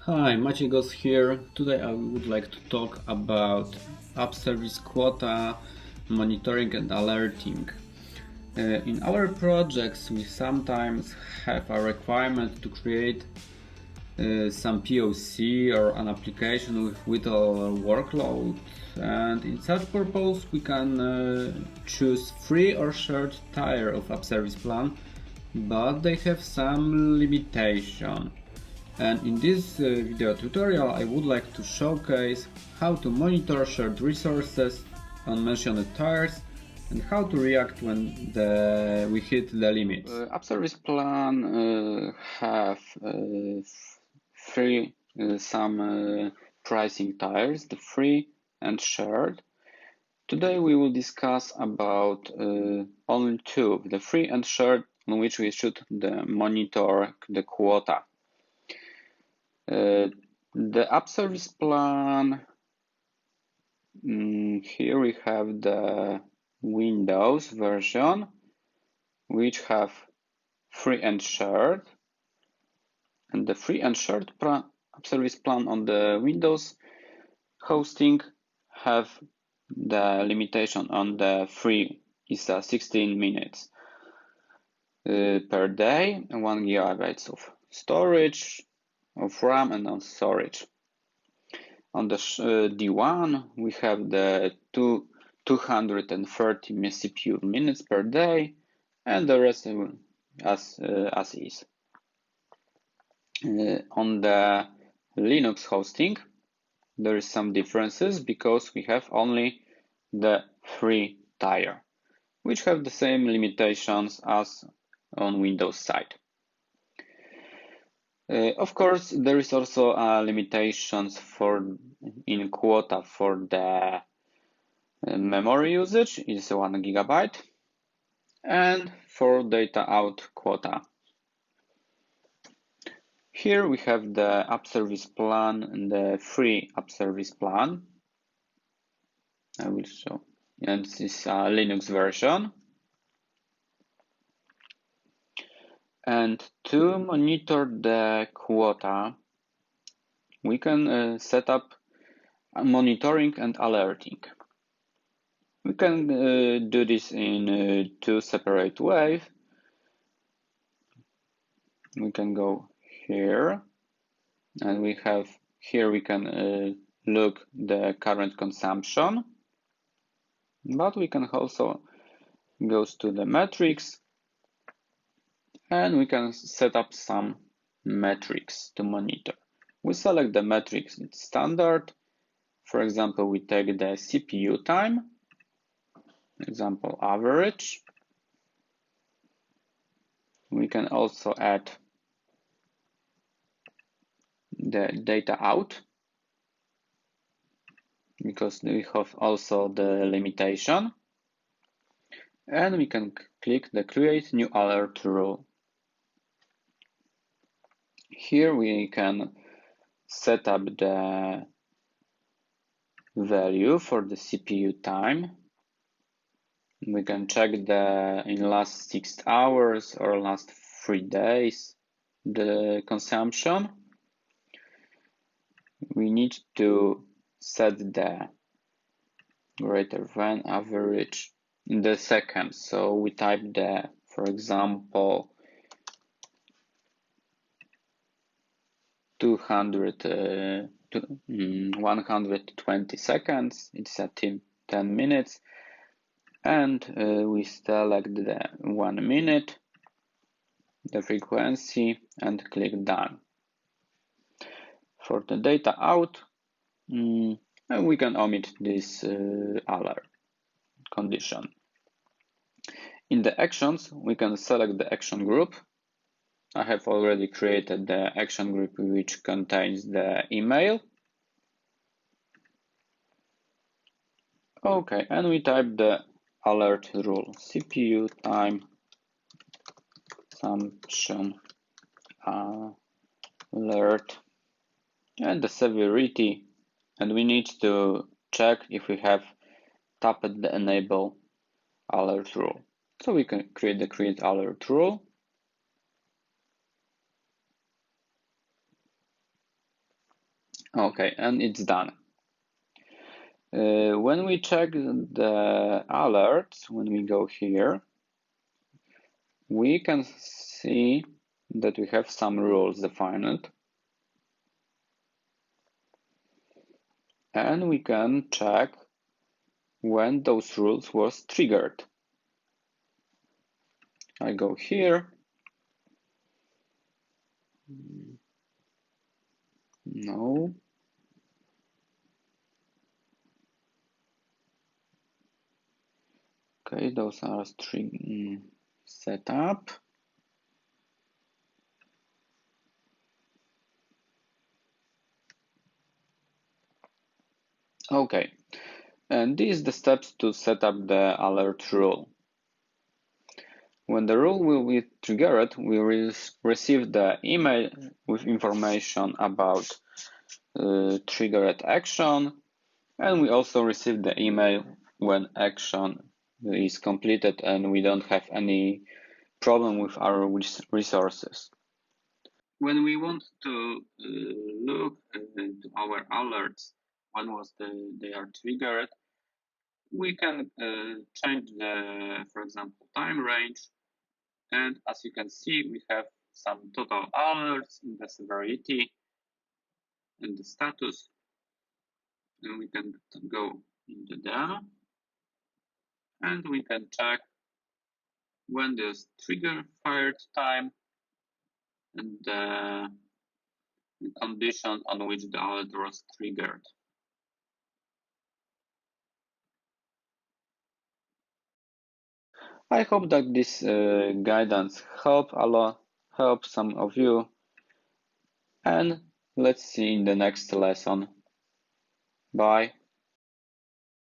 Hi, Maciej Gos here. Today I would like to talk about app service quota, monitoring and alerting. In our projects, we sometimes have a requirement to create some POC or an application with little workload, and in such purpose we can choose free or shared tier of app service plan, but they have some limitation. And in this video tutorial I would like to showcase how to monitor shared resources on mentioned tiers and how to react when we hit the limits. App service plan have free some pricing tiers, the free and shared. Today we will discuss about only two, the free and shared, on which we should monitor the quota. The app service plan, here we have the Windows version, which have free and shared. And the free and shared app service plan on the Windows hosting have the limitation on the free is 16 minutes per day and 1 GB of storage, of RAM and on storage. On the D1 we have the 230 CPU minutes per day and the rest as is. On the Linux hosting, there is some differences because we have only the free tier, which have the same limitations as on Windows side. Of course, there is also limitations in quota for the memory usage is 1 GB and for data out quota. Here we have the app service plan and the free app service plan. I will show, and this is a Linux version. And to monitor the quota, we can set up monitoring and alerting. We can do this in two separate ways. We can go here, and we have here we can look the current consumption, but we can also go to the metrics, and we can set up some metrics to monitor. We select the metrics in standard. For example, we take the CPU time, example average. We can also add the data out because we have also the limitation. And we can click the create new alert rule. Here we can set up the value for the CPU time. We can check in last 6 hours or last 3 days the consumption. We need to set the greater than average in the seconds. So we type for example, 120 seconds. It's at 10 minutes. And we select the 1 minute, the frequency, and click done. For the data out, we can omit this alert condition. In the actions, we can select the action group. I have already created the action group which contains the email. Okay, and we type the alert rule, CPU time consumption alert, and the severity, and we need to check if we have tapped the enable alert rule. So we can create the create alert rule. Okay, and it's done. When we check the alerts, when we go here, we can see that we have some rules defined. And we can check when those rules was triggered. I go here. No. Okay, those are set up. Okay, and these are the steps to set up the alert rule. When the rule will be triggered, we will receive the email with information about triggered action, and we also receive the email when action is completed and we don't have any problem with our resources. When we want to look into our alerts, when was they are triggered, we can change the, for example, time range. And as you can see, we have some total alerts in the severity and the status. And we can go into there and we can check when this trigger fired time and the condition on which the alert was triggered. I hope that this guidance help some of you, and let's see in the next lesson. Bye.